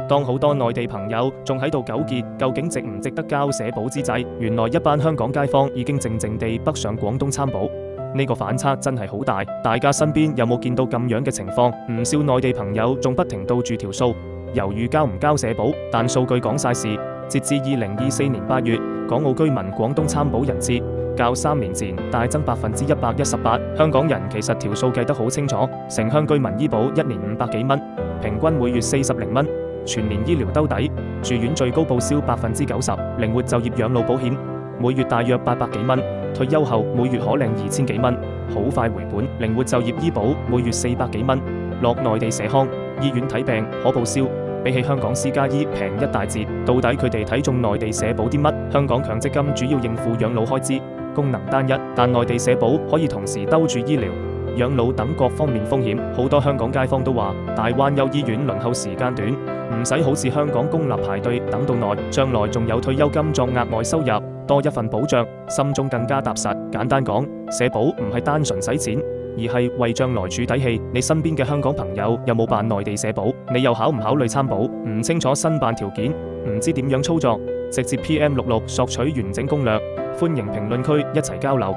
當好多內地朋友仲喺度糾結究竟值唔值得交社保之際，原來一班香港街坊已經靜靜地北上廣東參保。呢個反差真係好大，大家身邊有冇見到咁樣嘅情況？唔少內地朋友仲不停倒住條數，猶豫交唔交社保。但數據講晒事，截至2024年8月，港澳居民廣東參保人次較3年前大增118%。香港人其實條數計得好清楚，城鄉居民醫保一年500幾蚊，平均每月40零蚊，全年醫療兜底，住院最高報銷90%，靈活就業養老保險每月大約800幾蚊，退休後每月可領2000幾蚊，好快回本。靈活就業醫保每月400幾蚊，落內地社康醫院睇病可報銷，比起香港私家醫平一大截。到底佢哋睇中內地社保啲乜？香港強積金主要應付養老開支，功能單一，但內地社保可以同時兜住醫療、養老等各方面風險。好多香港街坊都話，大灣優醫院輪候時間短，唔使好似香港公立排隊等到耐，將來仲有退休金作額外收入，多一份保障，心中更加踏實。簡單講，社保唔係單純使錢，而係為將來儲底氣。你身邊嘅香港朋友有冇辦內地社保？你又考唔考慮參保？唔清楚申辦條件，唔知點樣操作？直接 PM66索取完整攻略，歡迎評論區一齊交流。